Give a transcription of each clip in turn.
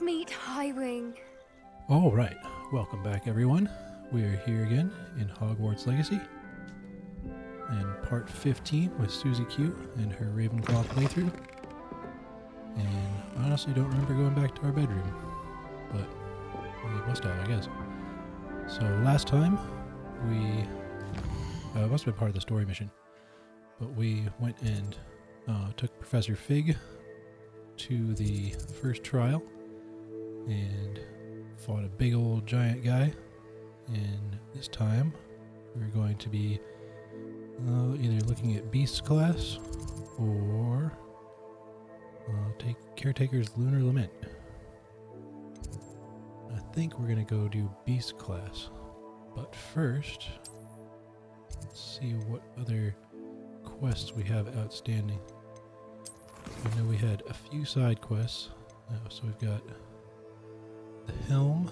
Meet Highwing. All right, welcome back everyone. We are here again in Hogwarts Legacy and part 15 with Susie Q and her Ravenclaw playthrough. And I honestly don't remember going back to our bedroom, but we must have, I guess. So last time we it must have been part of the story mission, but we went and took Professor Fig to the first trial and fought a big old giant guy. And this time we're going to be either looking at Beast class or take Caretaker's Lunar Lament. I think we're going to go do Beast class, but first let's see what other quests we have outstanding. I know we had a few side quests. So we've got the Helm.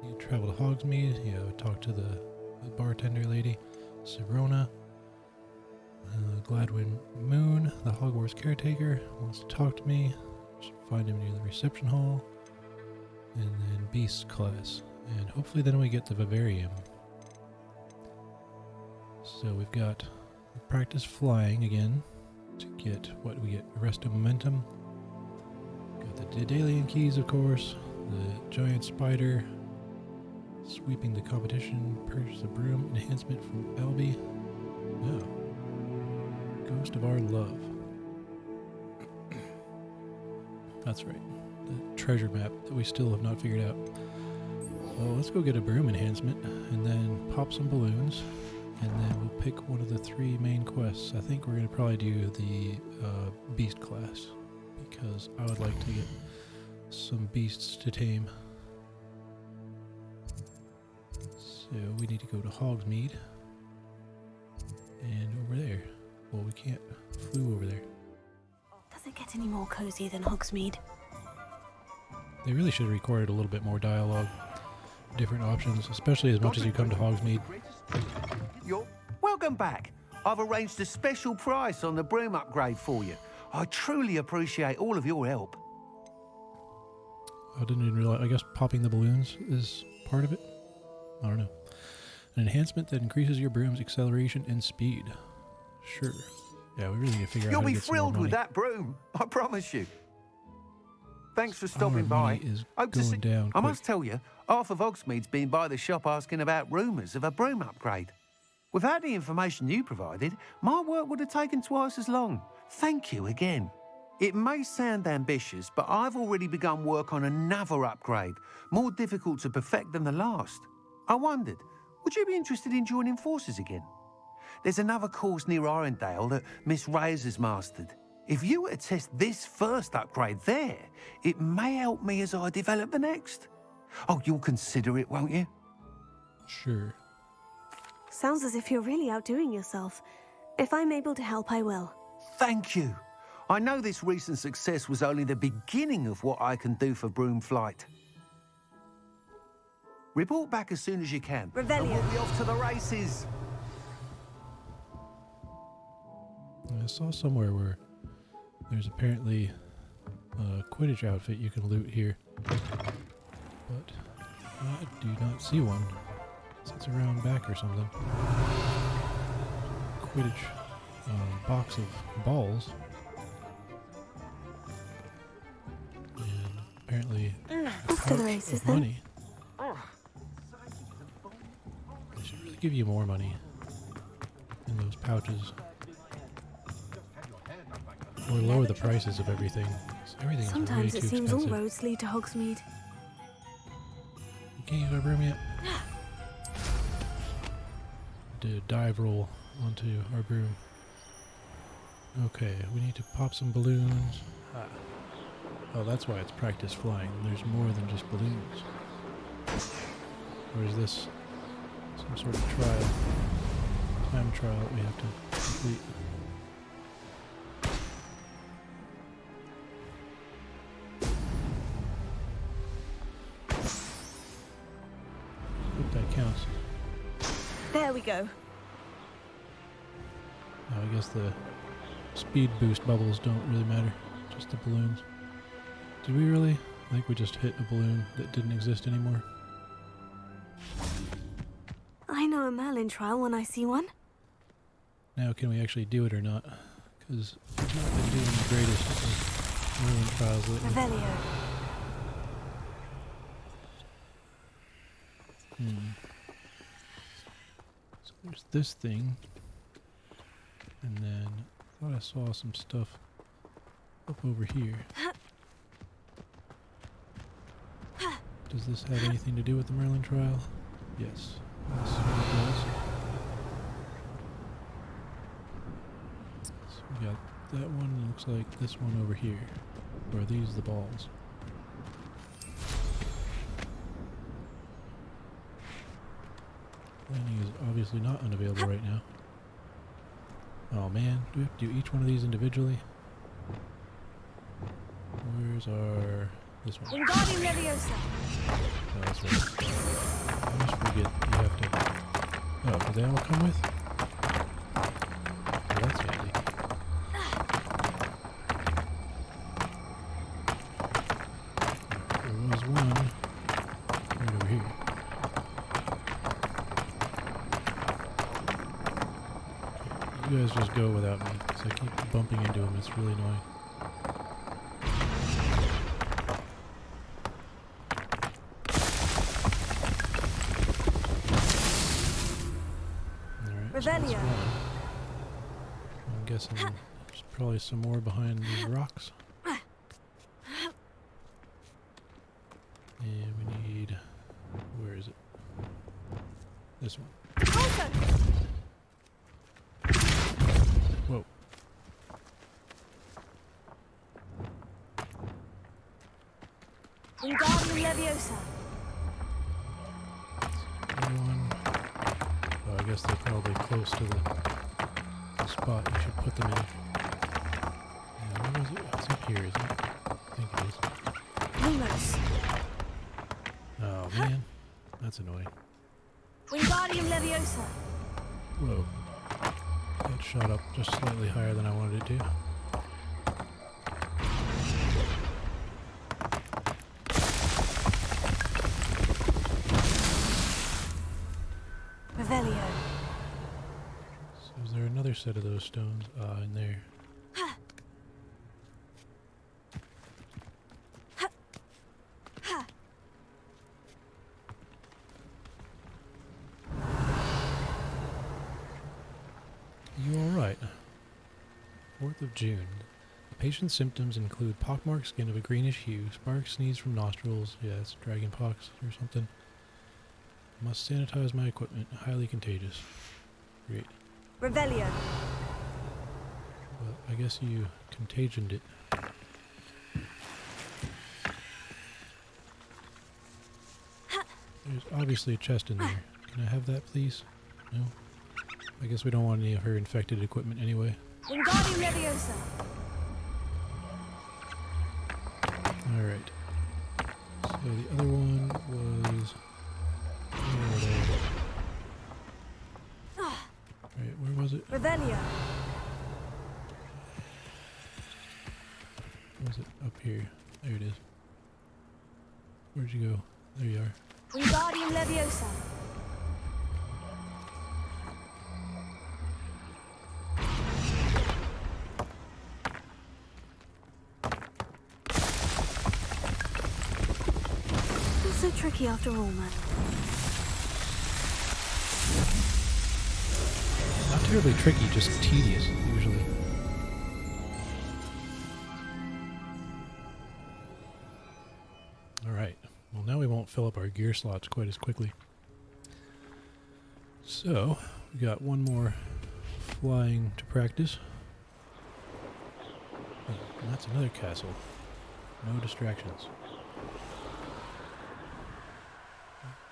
You travel to Hogsmeade. Talk to the bartender lady. Sirona. Gladwin Moon, the Hogwarts caretaker, wants to talk to me. Should find him near the reception hall. And then Beast class. And hopefully then we get the Vivarium. So we've got practice flying again to get what we get. Arresto Momentum. Got the Daedalian keys, of course. The giant spider. Sweeping the competition. Purchase a broom enhancement from Albie. Oh. Ghost of Our Love. That's right. The treasure map that we still have not figured out. Well, let's go get a broom enhancement and then pop some balloons. And then we'll pick one of the three main quests. I think we're going to probably do the Beast class, because I would like to get some beasts to tame. So we need to go to Hogsmeade. And over there. Well, we can't flew over there. Does it get any more cozy than Hogsmeade? They really should have recorded a little bit more dialogue. Different options, especially as much as you come to Hogsmeade. Welcome back. I've arranged a special price on the broom upgrade for you. I truly appreciate all of your help. I didn't even realize. I guess popping the balloons is part of it. I don't know. An enhancement that increases your broom's acceleration and speed. Sure. Yeah, we really need to figure out how to get some more money. You'll be thrilled with that broom, I promise you. Thanks for stopping by. Hope to see. I must tell you, half of Hogsmeade's been by the shop asking about rumours of a broom upgrade. Without the information you provided, my work would have taken twice as long. Thank you again. It may sound ambitious, but I've already begun work on another upgrade, more difficult to perfect than the last. I wondered, would you be interested in joining forces again? There's another course near Arendelle that Miss Reyes has mastered. If you were to test this first upgrade there, it may help me as I develop the next. Oh, you'll consider it, won't you? Sure. Sounds as if you're really outdoing yourself. If I'm able to help, I will. Thank you. I know this recent success was only the beginning of what I can do for broom flight. Report back as soon as you can. Revelio. And we'll be off to the races. I saw somewhere where there's apparently a Quidditch outfit you can loot here, but I do not see one. It's around back or something. Quidditch box of balls, and apparently Off to the races then. money. They should really give you more money in those pouches. Or lower the prices of everything. Everything Sometimes is way it too seems expensive. all roads lead to Hogsmeade. You can't use our broom yet. Did a dive roll onto our broom. Okay, we need to pop some balloons. Oh, that's why it's practice flying. There's more than just balloons. Or is this some sort of trial? Time trial that we have to complete. That counts. There we go. I guess the speed boost bubbles don't really matter, just the balloons. Did we really? I think we just hit a balloon that didn't exist anymore. I know a Merlin trial when I see one. Now can we actually do it or not? Because we've not been doing the greatest of Merlin trials lately. Revelio. So there's this thing. And then I thought I saw some stuff up over here. Does this have anything to do with the Merlin trial? Yes. Yes, it does. So we got that one, looks like this one over here. Or are these the balls? Landing is obviously not unavailable right now. Oh man, do we have to do each one of these individually? Where's our... this one? Wingardium Leviosa. Oh, that's right. I always forget you have to... Oh, do they all come with? Oh, that's handy. There was one right over here. You guys just go without me, because I keep bumping into them. It's really annoying. Alright, so that's Revelio. one. I'm guessing there's probably some more behind these rocks. And we need... where is it? This one. Whoa. Wingardium Leviosa. Anyone? Oh, I guess they're probably close to the spot you should put them in. Yeah, where was it? It's up here, isn't it? I think it is. Lumos. Oh man, that's annoying. Wingardium Leviosa. Whoa. That shot up just slightly higher than I wanted it to. Revelio. So is there another set of those stones? In there. You alright? 4th of June. The patient's symptoms include pockmarked skin of a greenish hue, sparks sneeze from nostrils, yeah, it's dragon pox or something. Must sanitize my equipment, highly contagious. Great. Revelio. Well, I guess you contagioned it. There's obviously a chest in there. Can I have that, please? No? I guess we don't want any of her infected equipment anyway. Wingardium Leviosa. Alright. So the other one was... where were they? Right, where was it? Revelio. Was it up here? There it is. Where'd you go? There you are. Wingardium Leviosa. Not so tricky after all, man. Not terribly tricky, just tedious, usually. Alright. Well, now we won't fill up our gear slots quite as quickly. So, we got one more flying to practice. Oh, and that's another castle. No distractions.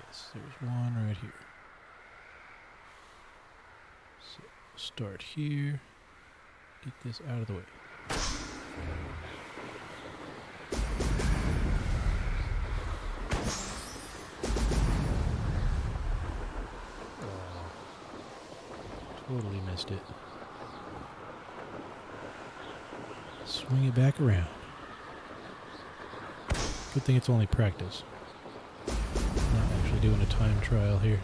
Yes, there's one right here. So, start here. Get this out of the way. Totally missed it. Swing it back around. Good thing it's only practice. Not actually doing a time trial here.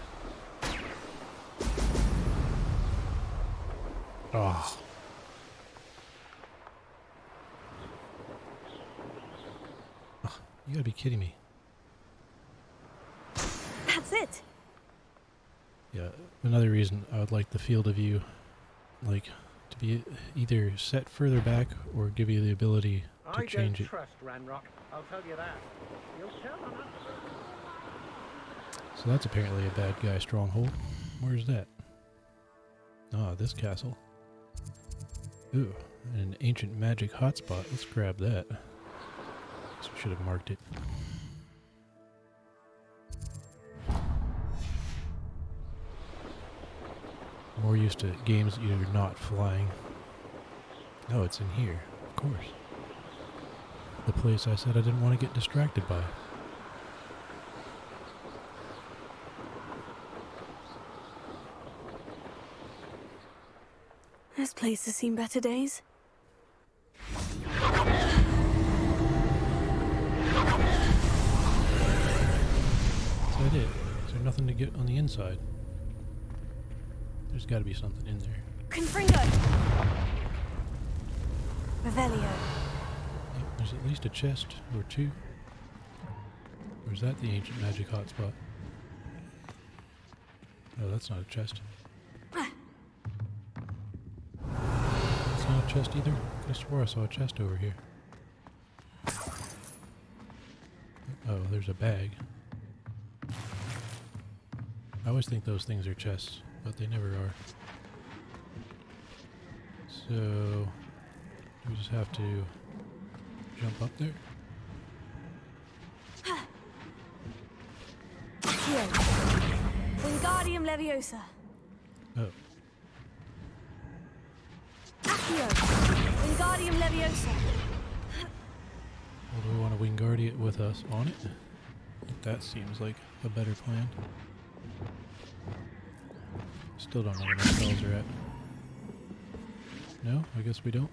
Oh. Oh, you gotta be kidding me. That's it. Yeah, another reason I would like the field of view, like, to be either set further back or give you the ability to change it. I don't trust Ranrock, I'll tell you that. You'll tell on us. So that's apparently a bad guy stronghold. Where's that? Ah, this castle. Ooh, an ancient magic hotspot. Let's grab that. Guess we should have marked it. More used to games that you're not flying. Oh, it's in here, of course. The place I said I didn't want to get distracted by. This place has seen better days. Is that it? Is there nothing to get on the inside? There's got to be something in there. Confringo! Revelio. Yep, there's at least a chest or two. Or is that the ancient magic hotspot? No, that's not a chest. It's not a chest either. I swore I saw a chest over here. Oh, there's a bag. I always think those things are chests, but they never are. So, do we just have to jump up there? Accio. Wingardium Leviosa. Oh, Accio. Wingardium Leviosa. well, do we want to Wingardium it with us on it? That seems like a better plan. Still don't know where my spells are at. No, I guess we don't.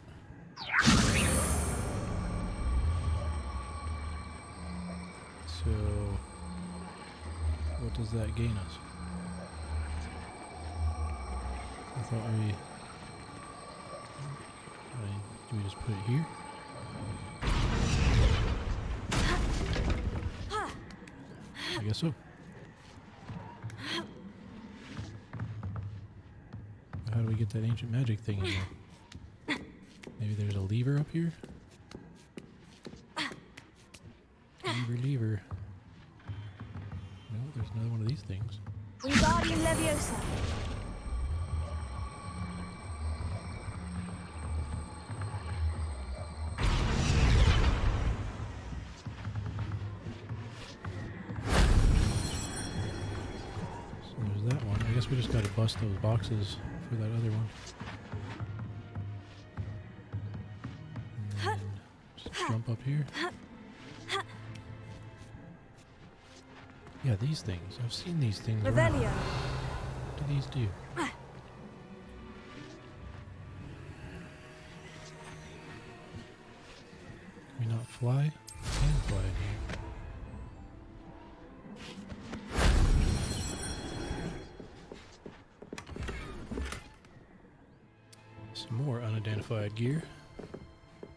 So, what does that gain us? I thought do we just put it here? I guess so. How do we get that ancient magic thing in there? Maybe there's a lever up here? Lever. No, there's another one of these things. Wingardium Leviosa. So there's that one. I guess we just gotta bust those boxes for that other one. And then just jump up here. Yeah, these things. I've seen these things around. Revelio. What do these do? Can we not fly? We can fly in here. Some more unidentified gear.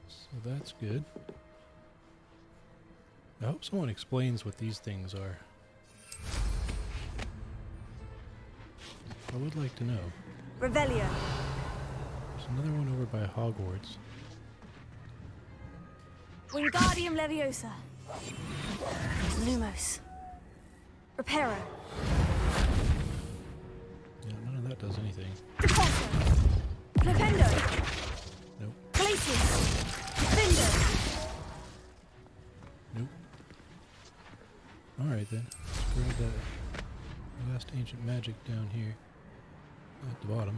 So that's good. I hope someone explains what these things are. I would like to know. Revelio. There's another one over by Hogwarts. Wingardium Leviosa. Lumos. Reparo. Yeah, none of that does anything. Repulsor. Flipendo. Nope. Glacius. Defender. Nope. Alright then. Let's grab that last ancient magic down here at the bottom.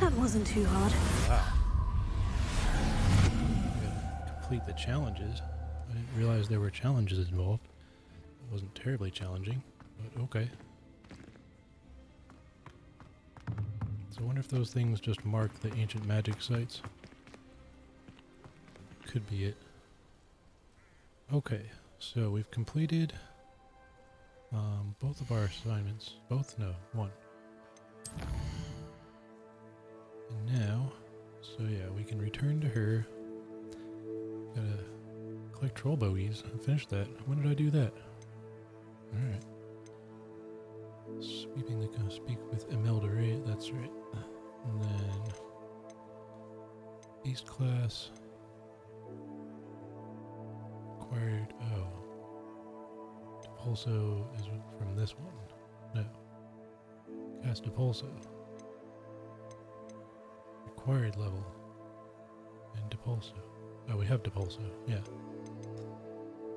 That wasn't too hard. Wow. We gotta complete the challenges. I didn't realize there were challenges involved. It wasn't terribly challenging, but okay. So I wonder if those things just mark the ancient magic sites. Could be it. Okay, so we've completed both of our assignments. Both? No, one. And now, so yeah, we can return to her. Gotta collect troll bogies. I finished that. When did I do that? Alright. Sweeping the speak with Imelda, right? That's right. And then East class acquired. Oh, Depulso is from this one. No, cast Depulso. Required level and Depulso. Oh, we have Depulso. Yeah.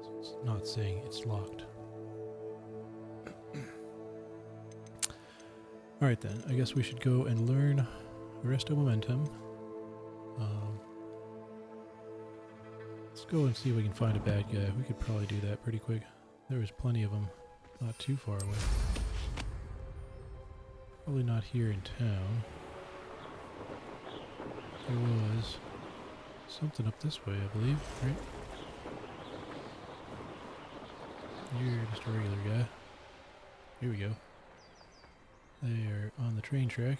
So it's not saying it's locked. Alright then, I guess we should go and learn Resto Momentum. Let's go and see if we can find a bad guy. We could probably do that pretty quick. There was plenty of them, not too far away. Probably not here in town. There was something up this way, I believe, right? You're just a regular guy. Here we go. They are on the train track.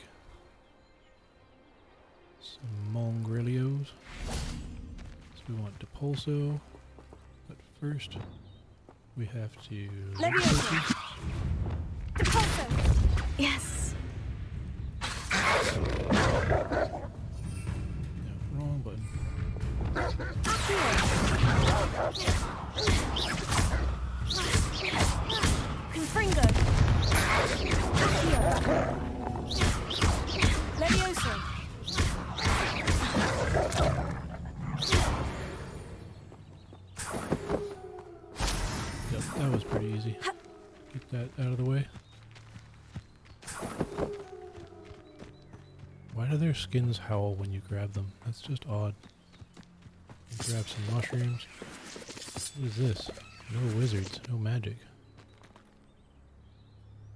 Some Mongrelios. So we want Depulso, but first we have to... Leviosa! Depulso! Yes! No, wrong button. Confringo! Leviosa! Yep, that was pretty easy. Get that out of the way. Why do their skins howl when you grab them? That's just odd. You grab some mushrooms. What is this? No wizards, no magic.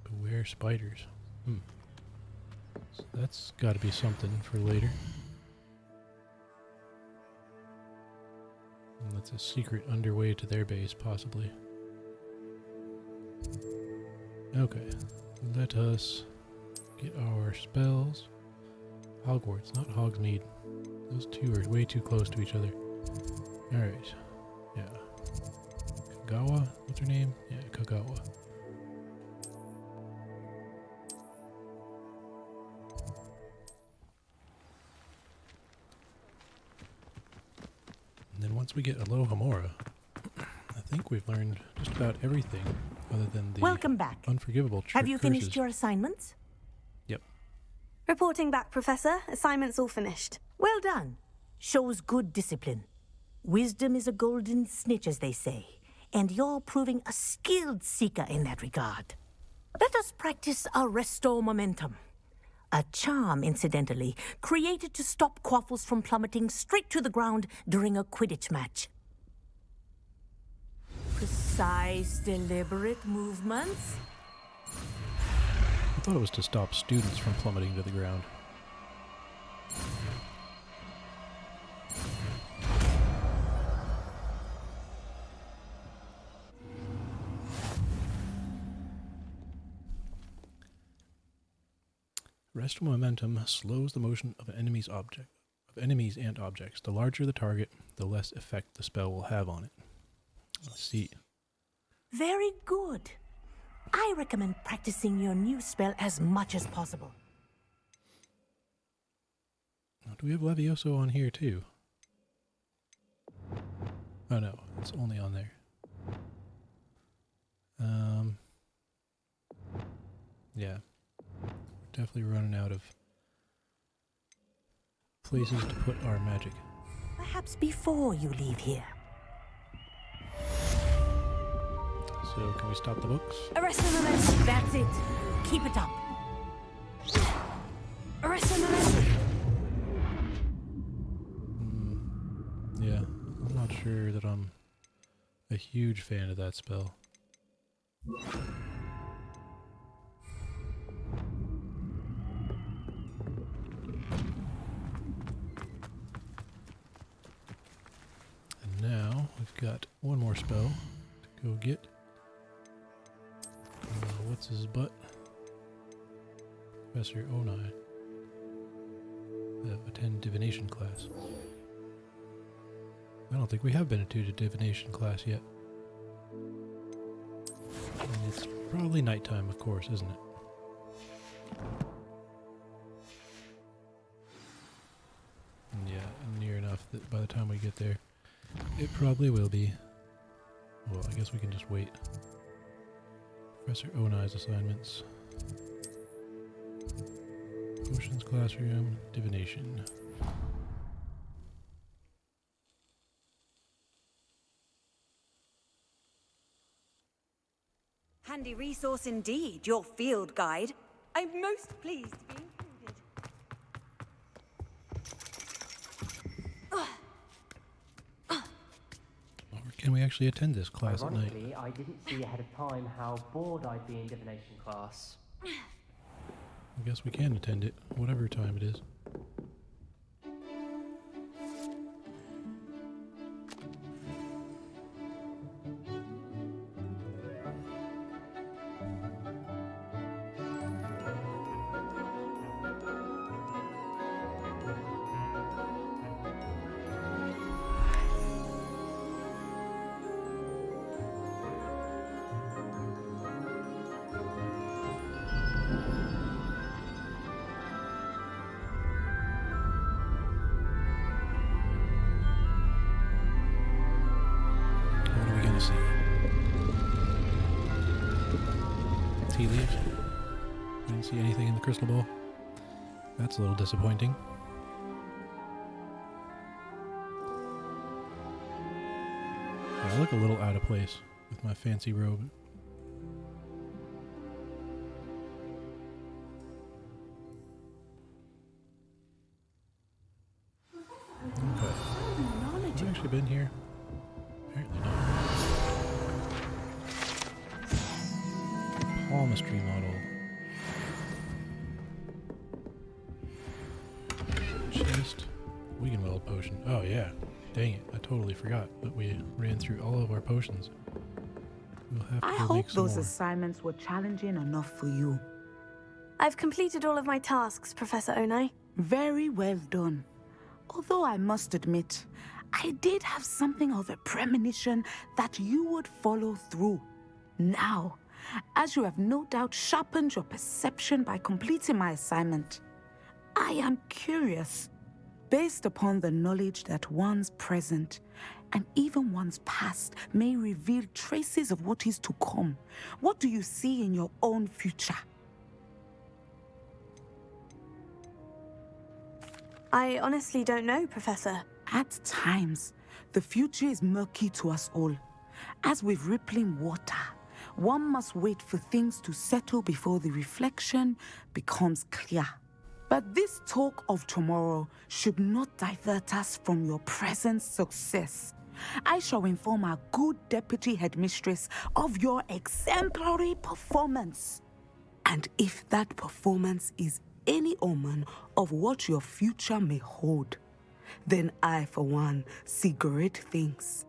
Beware spiders. So that's gotta be something for later. And that's a secret underway to their base, possibly. Okay, let us get our spells. Hogwarts, not Hogsmeade. Those two are way too close to each other. Alright, yeah. Kagawa, what's her name? Yeah, Kagawa. And then once we get Alohamora, I think we've learned just about everything other than the Welcome back. unforgivable Have you finished curses. your assignments? Yep. Reporting back, Professor. Assignment's all finished. Well done. Shows good discipline. Wisdom is a golden snitch, as they say, and you're proving a skilled seeker in that regard. Let us practice our Resto Momentum. A charm, incidentally, created to stop Quaffles from plummeting straight to the ground during a Quidditch match. Precise, deliberate movements. I thought it was to stop students from plummeting to the ground. Resto Momentum slows the motion of an enemy's enemies and objects. The larger the target, the less effect the spell will have on it. Let's see. Very good. I recommend practicing your new spell as much as possible. Do we have Levioso on here too? Oh no, it's only on there. Yeah. We're definitely running out of places to put our magic. Perhaps before you leave here. So can we stop the books? Arresto Momentum. That's it. Keep it up. Arresto Momentum. Yeah, I'm not sure that I'm a huge fan of that spell. got one more spell to go get. What's his butt? Professor Onai. Attend divination class. I don't think we have been to divination class yet. And it's probably nighttime, of course, isn't it? And yeah, near enough that by the time we get there, it probably will be. Well, I guess we can just wait. Professor Onai's assignments. Potions classroom, divination. Handy resource indeed, your field guide. I'm most pleased to be included. Or can we actually attend this class at night? Ironically, I didn't see ahead of time how bored I'd be in divination class. I guess we can attend it, whatever time it is. Tea leaves. Didn't see anything in the crystal ball. That's a little disappointing. I look a little out of place with my fancy robe. Okay. Have I actually been here? Apparently not. Palmistry model. Chest. Wiggenweld potion. Oh yeah. Dang it. I totally forgot that we ran through all of our potions. We'll have to I go hope make some those more. assignments were challenging enough for you. I've completed all of my tasks, Professor Onai. Very well done. Although I must admit, I did have something of a premonition that you would follow through. Now, as you have no doubt sharpened your perception by completing my assignment, I am curious, based upon the knowledge that one's present and even one's past may reveal traces of what is to come. What do you see in your own future? I honestly don't know, Professor. At times, the future is murky to us all. As with rippling water, one must wait for things to settle before the reflection becomes clear. But this talk of tomorrow should not divert us from your present success. I shall inform our good deputy headmistress of your exemplary performance. And if that performance is any omen of what your future may hold, then I, for one, see great things.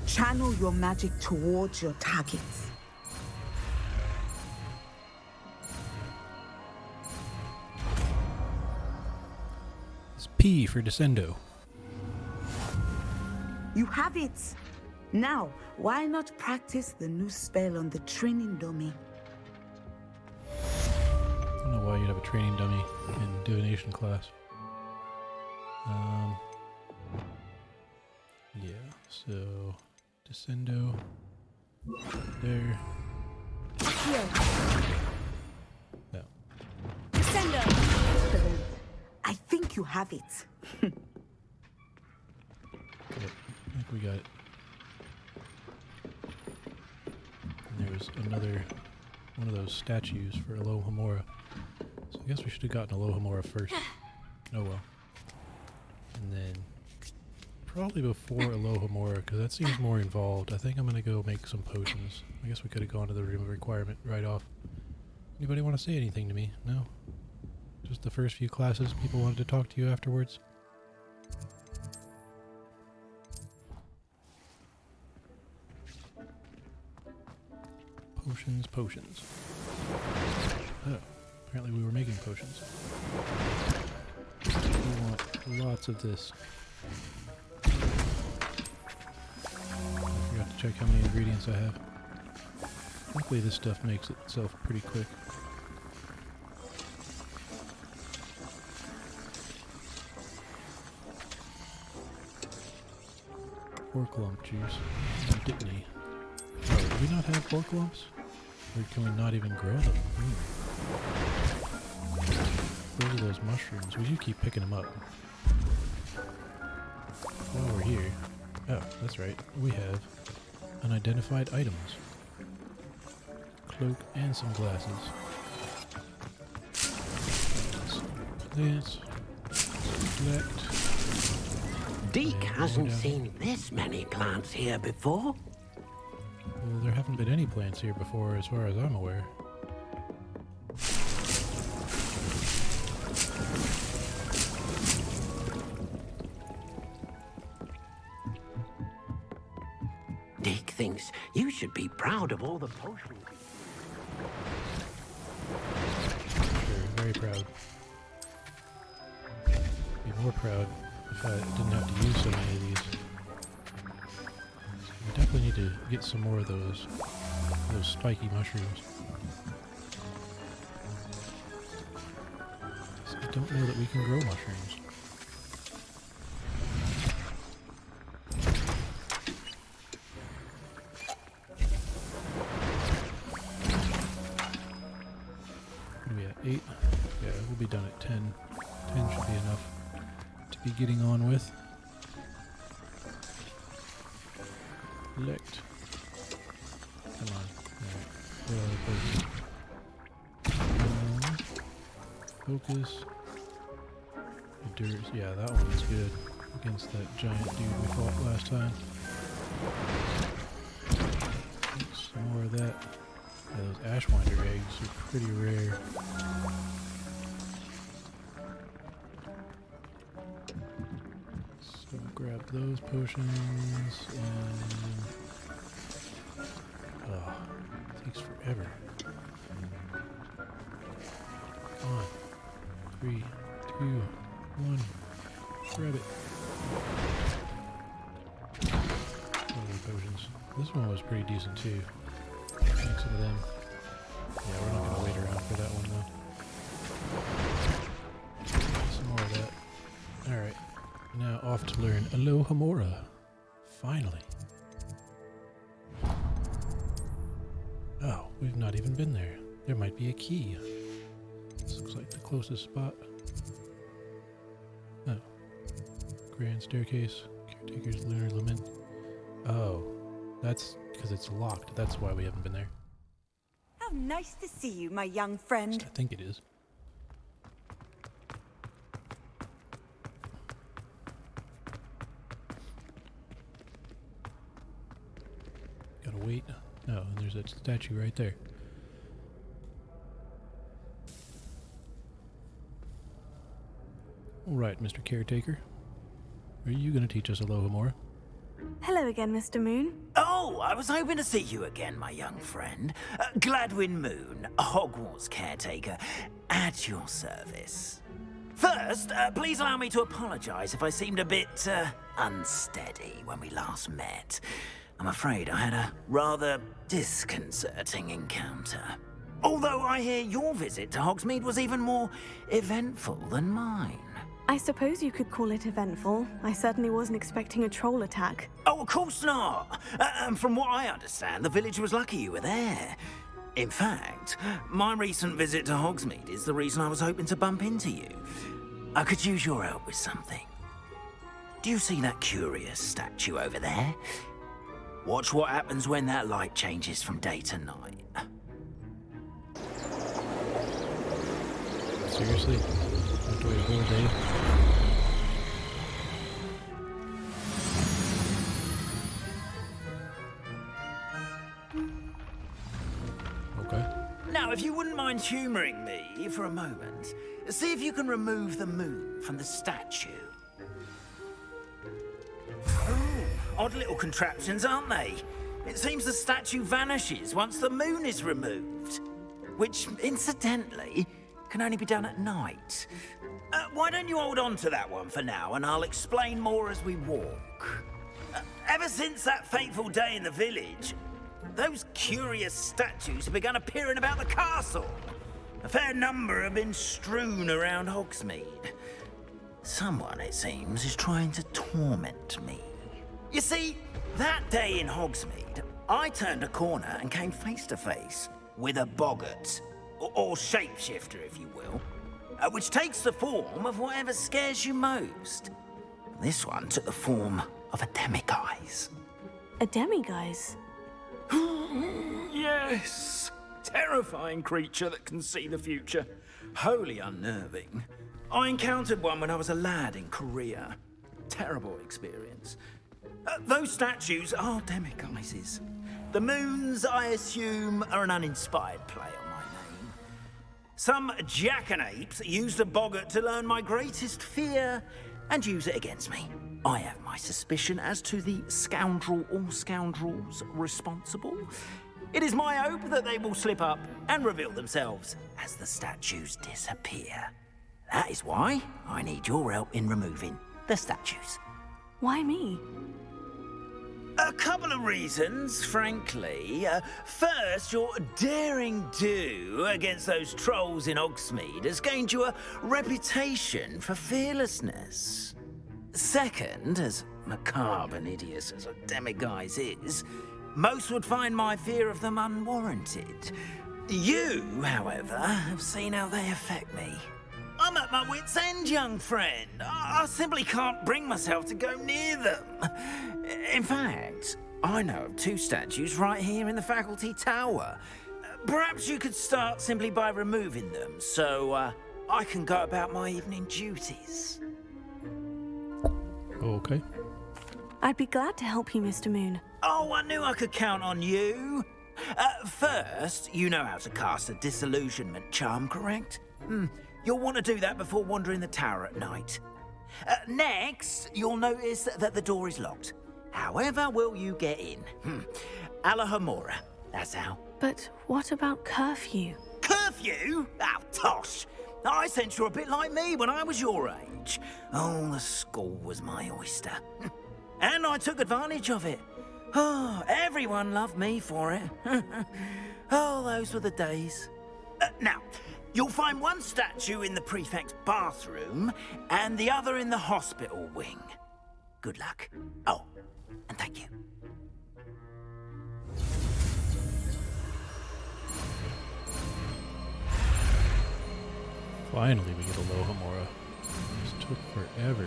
Channel your magic towards your targets. It's P for Descendo. You have it. Now, why not practice the new spell on the training dummy? I don't know why you'd have a training dummy in divination class. Yeah, so Descendo there. No. Excellent. I think you have it. Yep, I think we got it. And there's another one of those statues for Alohamora. So I guess we should have gotten Alohamora first. Oh well. And then probably before Alohamora, because that seems more involved. I think I'm gonna go make some potions. I guess we could have gone to the room of requirement right off. Anybody want to say anything to me? No? Just the first few classes, people wanted to talk to you afterwards? Potions, potions. Oh, apparently we were making potions. We want lots of this. I forgot to check how many ingredients I have. Luckily this stuff makes itself pretty quick. Orc lump juice. Oh, didn't he? Oh, do we not have orc lumps? Or can we not even grow them? Those are those mushrooms. We should keep picking them up. While we're here... Oh, that's right. We have unidentified items. Cloak and some glasses. Plants. Collect. Deke hasn't seen this many plants here before. Well, there haven't been any plants here before, as far as I'm aware. Deke thinks you should be proud of all the potions. Sure, very proud. Be more proud if I didn't have to use so many of these. We definitely need to get some more of those spiky mushrooms. So I don't know that we can grow mushrooms. What are we at? 8? Yeah, we'll be done at 10. 10 should be enough to be getting on with. Collect. Come on. Alright. Where are the focus? Focus. Endurance. Yeah, that one is good. Against that giant dude we fought last time. Some more of that. Yeah, those Ashwinder eggs are pretty rare. So grab those potions and... Oh, it takes forever. Come on. 3, 2, 1. Grab it. Other potions. This one was pretty decent too. Take some of them. Yeah, we're not gonna wait around for that one though. Some more of that. Alright. Now off to learn Alohamora. Finally. Oh, we've not even been there. There might be a key. This looks like the closest spot. Oh. Grand staircase. Caretaker's lunar lament. Oh. That's because it's locked. That's why we haven't been there. How nice to see you, my young friend. I think it is. Gotta wait. Oh, and there's that statue right there. Alright, Mr. Caretaker. Are you gonna teach us Alohamora? Hello again, Mr. Moon. Oh, I was hoping to see you again, my young friend. Gladwin Moon, Hogwarts caretaker, at your service. First, please allow me to apologize if I seemed a bit, unsteady when we last met. I'm afraid I had a rather disconcerting encounter. Although I hear your visit to Hogsmeade was even more eventful than mine. I suppose you could call it eventful. I certainly wasn't expecting a troll attack. Oh, of course not. From what I understand, the village was lucky you were there. In fact, my recent visit to Hogsmeade is the reason I was hoping to bump into you. I could use your help with something. Do you see that curious statue over there? Watch what happens when that light changes from day to night. Seriously? I have to wait a whole day? Okay. Now, if you wouldn't mind humoring me for a moment, see if you can remove the moon from the statue. Oh, odd little contraptions, aren't they? It seems the statue vanishes once the moon is removed. Which, incidentally, can only be done at night. Why don't you hold on to that one for now, and I'll explain more as we walk. Ever since that fateful day in the village, those curious statues have begun appearing about the castle. A fair number have been strewn around Hogsmeade. Someone, it seems, is trying to torment me. You see, that day in Hogsmeade, I turned a corner and came face to face with a boggart, or shapeshifter, if you will, which takes the form of whatever scares you most. This one took the form of a demiguise. A demiguise? Yes! Terrifying creature that can see the future. Wholly unnerving. I encountered one when I was a lad in Korea. Terrible experience. Those statues are demiguises. The moons, I assume, are an uninspired play on my name. Some jackanapes used a boggart to learn my greatest fear and use it against me. I have my suspicion as to the scoundrel or scoundrels responsible. It is my hope that they will slip up and reveal themselves as the statues disappear. That is why I need your help in removing the statues. Why me? A couple of reasons, frankly. First, your daring do against those trolls in Hogsmeade has gained you a reputation for fearlessness. Second, as macabre and hideous as a demiguise is, most would find my fear of them unwarranted. You, however, have seen how they affect me. I'm at my wit's end, young friend. I simply can't bring myself to go near them. In fact, I know of two statues right here in the faculty tower. Perhaps you could start simply by removing them, so I can go about my evening duties. Okay. I'd be glad to help you, Mr. Moon. Oh, I knew I could count on you. First, you know how to cast a disillusionment charm, correct? You'll want to do that before wandering the tower at night. Next, you'll notice that the door is locked. However will you get in? Alohamora, that's how. But what about curfew? Curfew? Oh, tosh. I sense you're a bit like me when I was your age. Oh, the school was my oyster. And I took advantage of it. Oh, everyone loved me for it. Oh, those were the days. Now, you'll find one statue in the prefect's bathroom and the other in the hospital wing. Good luck. Oh, and thank you. Finally, we get Alohamora. This took forever.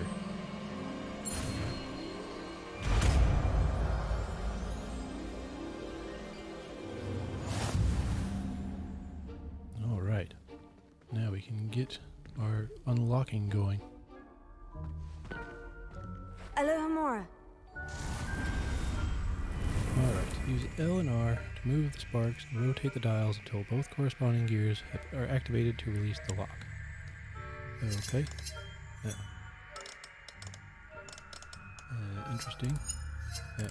All right. Now we can get our unlocking going. Alohamora. Alright, use L and R to move the sparks and rotate the dials until both corresponding gears are activated to release the lock. Okay. Interesting. So...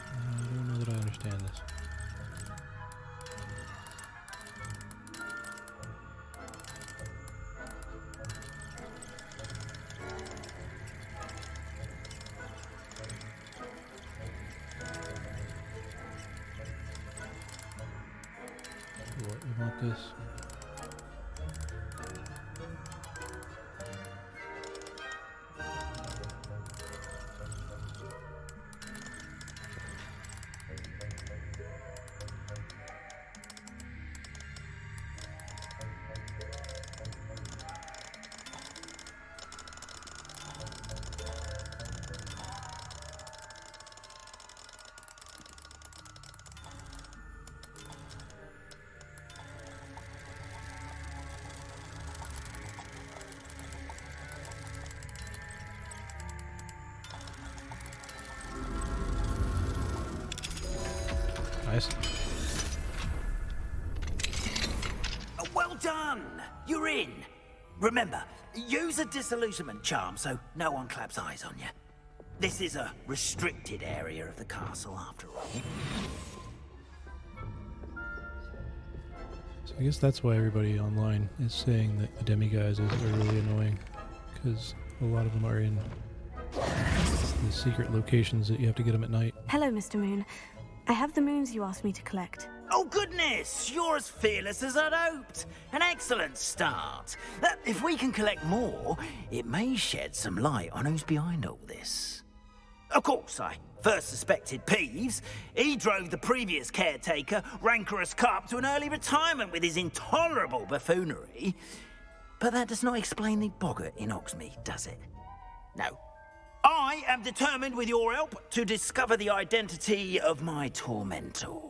I don't know that I understand this. What, we want this? done! You're in. Remember, use a disillusionment charm so no one claps eyes on you. This is a restricted area of the castle, after all. So I guess that's why everybody online is saying that the demiguises are really annoying, because a lot of them are in the secret locations that you have to get them at night. Hello, Mr. Moon. I have the moons you asked me to collect. Oh, goodness! You're as fearless as I'd hoped. An excellent start. If we can collect more, it may shed some light on who's behind all this. Of course, I first suspected Peeves. He drove the previous caretaker, Rancorous Carp, to an early retirement with his intolerable buffoonery. But that does not explain the boggart in Hogsmeade, does it? No. I am determined, with your help, to discover the identity of my tormentor.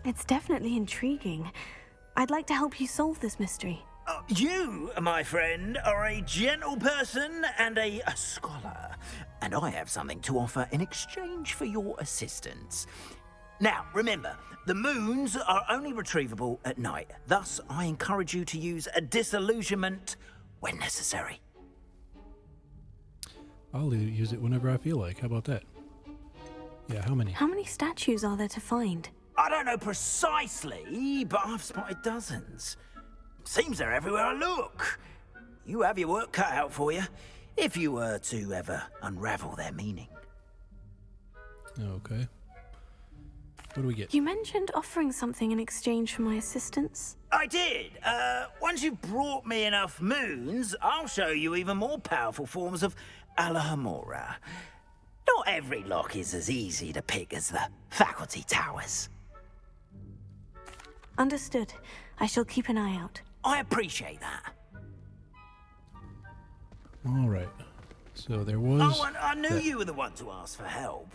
It's definitely intriguing. I'd like to help you solve this mystery. You, my friend, are a gentle person and a scholar, and I have something to offer in exchange for your assistance. Now, remember, the moons are only retrievable at night. Thus, I encourage you to use a disillusionment when necessary. I'll use it whenever I feel like. How about that? Yeah, how many? How many statues are there to find? I don't know precisely, but I've spotted dozens. Seems they're everywhere I look. You have your work cut out for you, if you were to ever unravel their meaning. Okay. What do we get? You mentioned offering something in exchange for my assistance. I did. Once you've brought me enough moons, I'll show you even more powerful forms of Alohamora. Not every lock is as easy to pick as the faculty towers. Understood. I shall keep an eye out. I appreciate that. All right. So there was... Oh, and I knew you were the one to ask for help.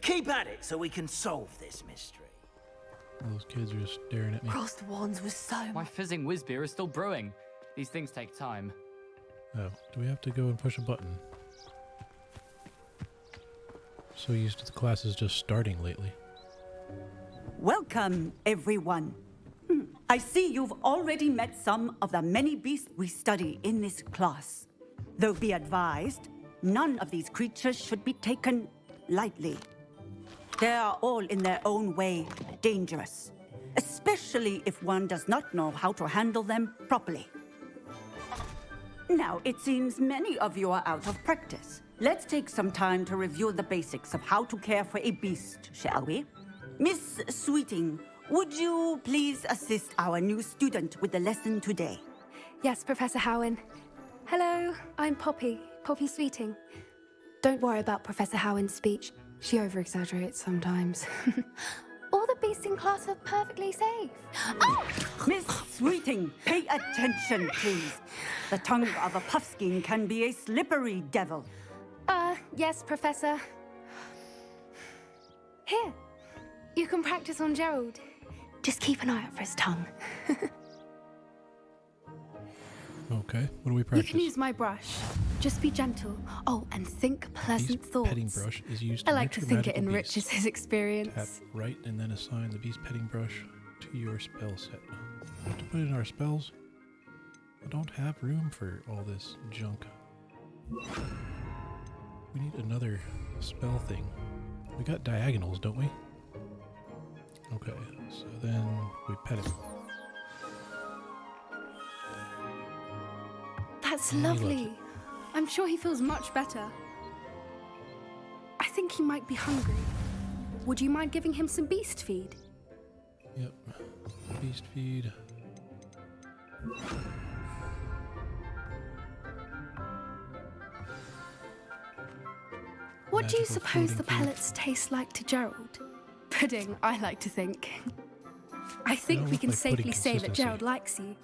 Keep at it so we can solve this mystery. Those kids are just staring at me. Crossed wands was so... My fizzing whiz beer is still brewing. These things take time. Oh, do we have to go and push a button? So used to the classes just starting lately. Welcome, everyone. I see you've already met some of the many beasts we study in this class. Though be advised, none of these creatures should be taken lightly. They are all in their own way dangerous, especially if one does not know how to handle them properly. Now, it seems many of you are out of practice. Let's take some time to review the basics of how to care for a beast, shall we? Miss Sweeting, would you please assist our new student with the lesson today? Yes, Professor Howen. Hello, I'm Poppy Sweeting. Don't worry about Professor Howen's speech. She over-exaggerates sometimes. All the beasts in class are perfectly safe. Oh! Miss Sweeting, pay attention, please. The tongue of a puffskein can be a slippery devil. Yes, Professor. Here, you can practice on Gerald. Just keep an eye out for his tongue. Okay, what do we practice? You can use my brush. Just be gentle. Oh, and think pleasant thoughts. Petting brush is used to I like to think it enriches beast. his experience. Tap right and then assign the beast petting brush to your spell set. What to put in our spells? I don't have room for all this junk. We need another spell thing. We got diagonals, don't we? Okay, so then we pet him. That's lovely. I'm sure he feels much better. I think he might be hungry. Would you mind giving him some beast feed? Yep. Beast feed. What do you Magical suppose the floating feed. pellets taste like to Gerald? Pudding, I like to think. I think we can like pudding safely say that consistency. Gerald likes you.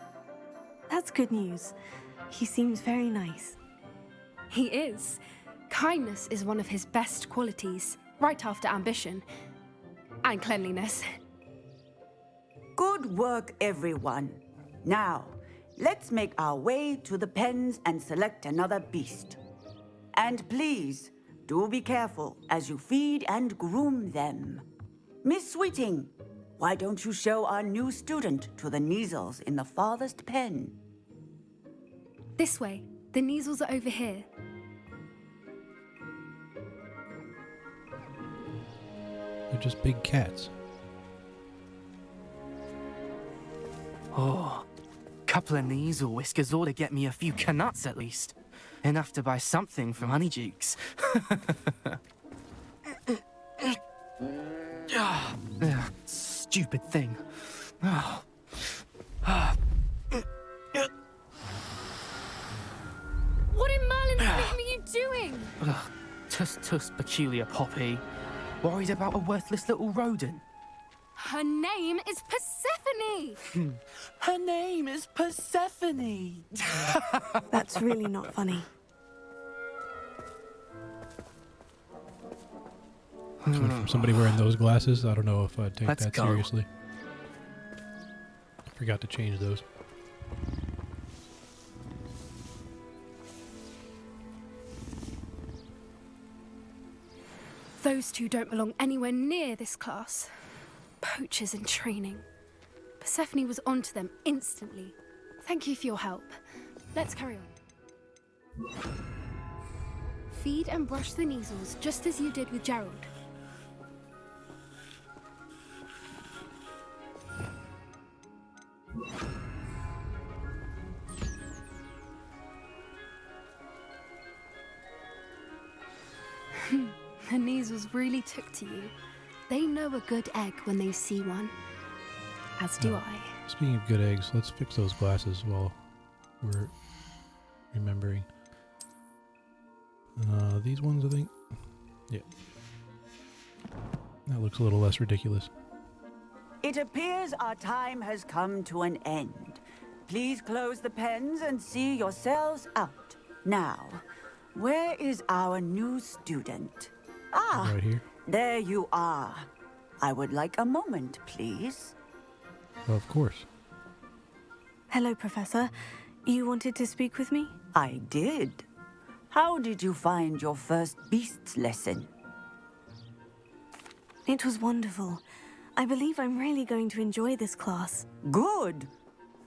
That's good news. He seems very nice. He is. Kindness is one of his best qualities, right after ambition. And cleanliness. Good work, everyone. Now, let's make our way to the pens and select another beast. And please, do be careful as you feed and groom them. Miss Sweeting, why don't you show our new student to the Neasels in the farthest pen? This way. The Neasels are over here. They're just big cats. Oh, couple of Neasel whiskers ought to get me a few canuts at least. Enough to buy something from Honeydukes. Stupid thing. Oh. What in Merlin's name are you doing? Tuss peculiar Poppy. Worried about a worthless little rodent. Her name is Persephone! Her name is Persephone! That's really not funny. Coming from somebody wearing those glasses, I don't know if I'd take that seriously. I forgot to change those. Those two don't belong anywhere near this class. Poachers in training. Persephone was onto them instantly. Thank you for your help. Let's carry on. Feed and brush the Neasels just as you did with Gerald. The Neasels really took to you. They know a good egg when they see one. As do I. Speaking of good eggs, let's fix those glasses while we're remembering. These ones, I think. Yeah. That looks a little less ridiculous. It appears our time has come to an end. Please close the pens and see yourselves out. Now, where is our new student? Ah, right here. There you are. I would like a moment, please. Well, of course. Hello, Professor. You wanted to speak with me? I did. How did you find your first beasts lesson? It was wonderful. I believe I'm really going to enjoy this class. Good.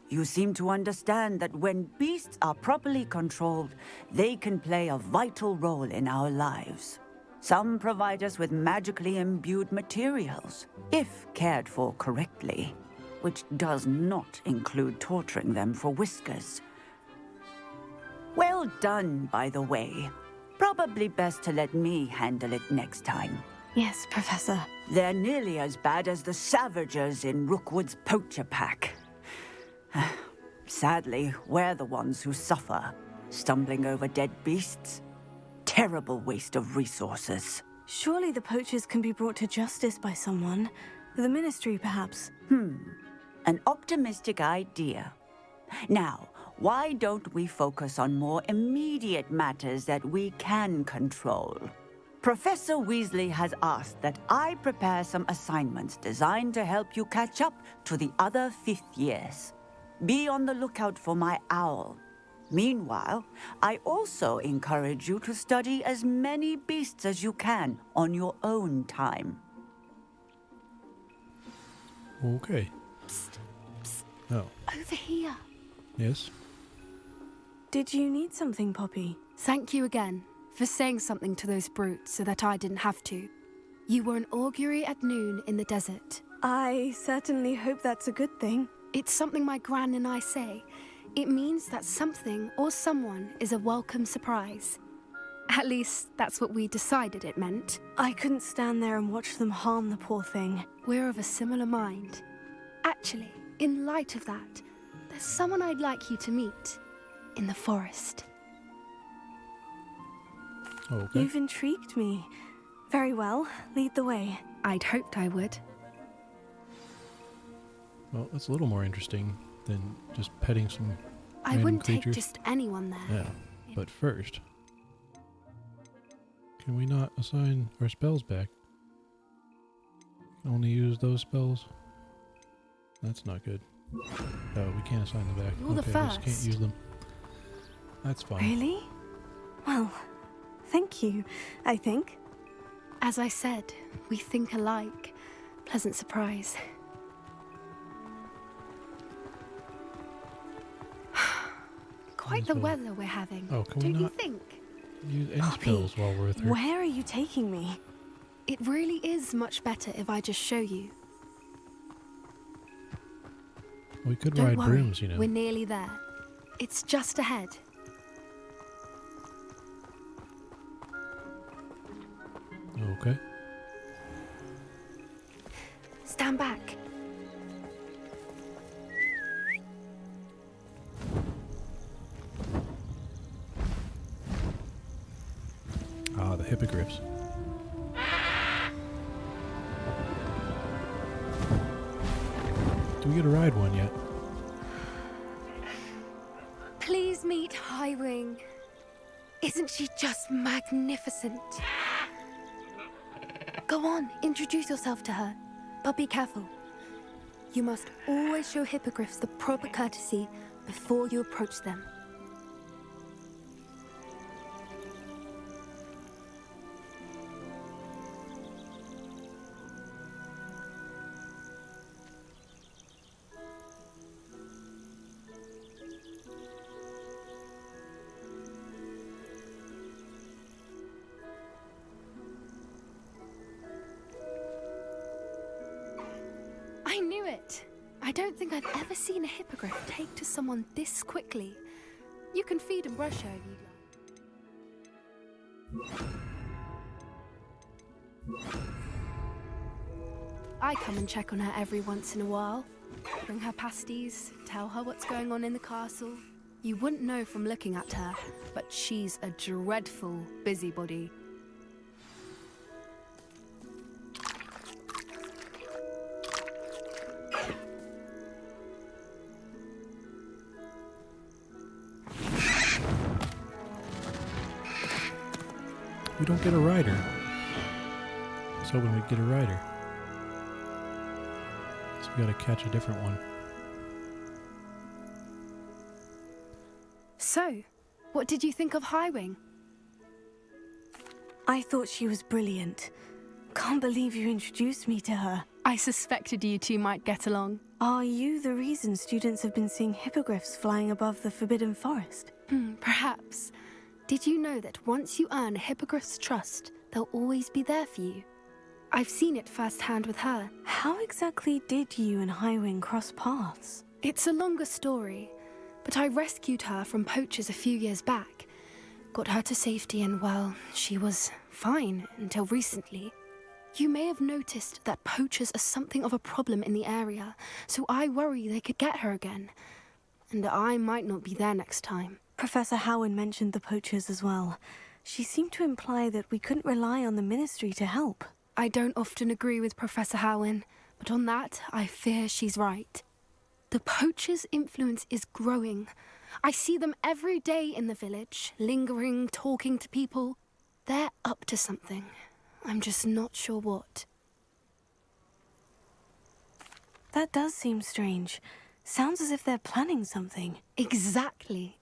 You seem to understand that when beasts are properly controlled, they can play a vital role in our lives. Some provide us with magically imbued materials, if cared for correctly, which does not include torturing them for whiskers. Well done, by the way. Probably best to let me handle it next time. Yes, Professor. They're nearly as bad as the Savagers in Rookwood's poacher pack. Sadly, we're the ones who suffer, stumbling over dead beasts. Terrible waste of resources. Surely the poachers can be brought to justice by someone. The Ministry, perhaps. An optimistic idea. Now, why don't we focus on more immediate matters that we can control? Professor Weasley has asked that I prepare some assignments designed to help you catch up to the other 5th years. Be on the lookout for my owl. Meanwhile, I also encourage you to study as many beasts as you can on your own time. Okay. Psst, psst. Oh. Over here. Yes? Did you need something, Poppy? Thank you again for saying something to those brutes so that I didn't have to. You were an augury at noon in the desert. I certainly hope that's a good thing. It's something my gran and I say. It means that something or someone is a welcome surprise. At least, that's what we decided it meant. I couldn't stand there and watch them harm the poor thing. We're of a similar mind. Actually, in light of that, there's someone I'd like you to meet. In the forest. Okay. You've intrigued me. Very well, lead the way. I'd hoped I would. Well, that's a little more interesting than just petting some I random wouldn't creatures. take just anyone there. Yeah, but first, can we not assign our spells back? Only use those spells? That's not good. Oh, we can't assign them back. You're the okay, we just first. can't use them. That's fine. Really? Well, thank you, I think. As I said, we think alike. Pleasant surprise. Quite the weather we're having. Oh, can we don't you not think? use any Poppy, spells while we're with her? Where are you taking me? It really is much better if I just show you. We could Don't ride worry, brooms, you know. we're nearly there. It's just ahead. Okay. Stand back. Ah, the hippogriffs. Do we get to ride one yet? Please meet Highwing. Isn't she just magnificent? Go on, introduce yourself to her. But be careful. You must always show hippogriffs the proper courtesy before you approach them. I knew it! I don't think I've ever seen a hippogriff take to someone this quickly. You can feed and brush her if you'd like. I come and check on her every once in a while. Bring her pasties, tell her what's going on in the castle. You wouldn't know from looking at her, but she's a dreadful busybody. We don't get a rider. I was hoping we'd get a rider. So we gotta catch a different one. So, what did you think of Highwing? I thought she was brilliant. Can't believe you introduced me to her. I suspected you two might get along. Are you the reason students have been seeing hippogriffs flying above the Forbidden Forest? Perhaps. Did you know that once you earn a hippogriff's trust, they'll always be there for you? I've seen it firsthand with her. How exactly did you and Highwing cross paths? It's a longer story, but I rescued her from poachers a few years back. Got her to safety and, well, she was fine until recently. You may have noticed that poachers are something of a problem in the area, so I worry they could get her again. And I might not be there next time. Professor Howen mentioned the poachers as well. She seemed to imply that we couldn't rely on the ministry to help. I don't often agree with Professor Howen, but on that, I fear she's right. The poachers' influence is growing. I see them every day in the village, lingering, talking to people. They're up to something. I'm just not sure what. That does seem strange. Sounds as if they're planning something. Exactly.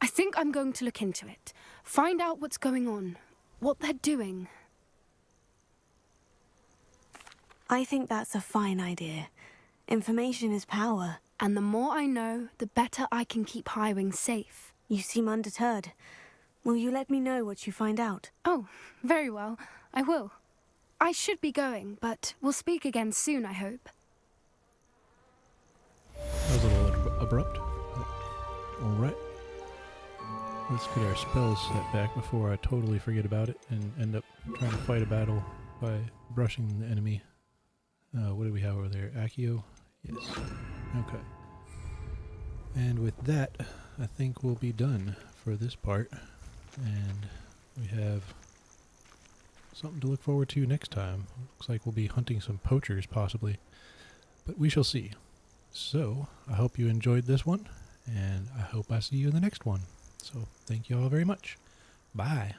I think I'm going to look into it. Find out what's going on, what they're doing. I think that's a fine idea. Information is power. And the more I know, the better I can keep Highwing safe. You seem undeterred. Will you let me know what you find out? Oh, very well. I will. I should be going, but we'll speak again soon, I hope. That was a little abrupt. Alright. Let's get our spells set back before I totally forget about it and end up trying to fight a battle by brushing the enemy. What do we have over there? Accio? Yes. Okay. And with that, I think we'll be done for this part. And we have something to look forward to next time. Looks like we'll be hunting some poachers, possibly. But we shall see. So, I hope you enjoyed this one, and I hope I see you in the next one. So, thank you all very much. Bye.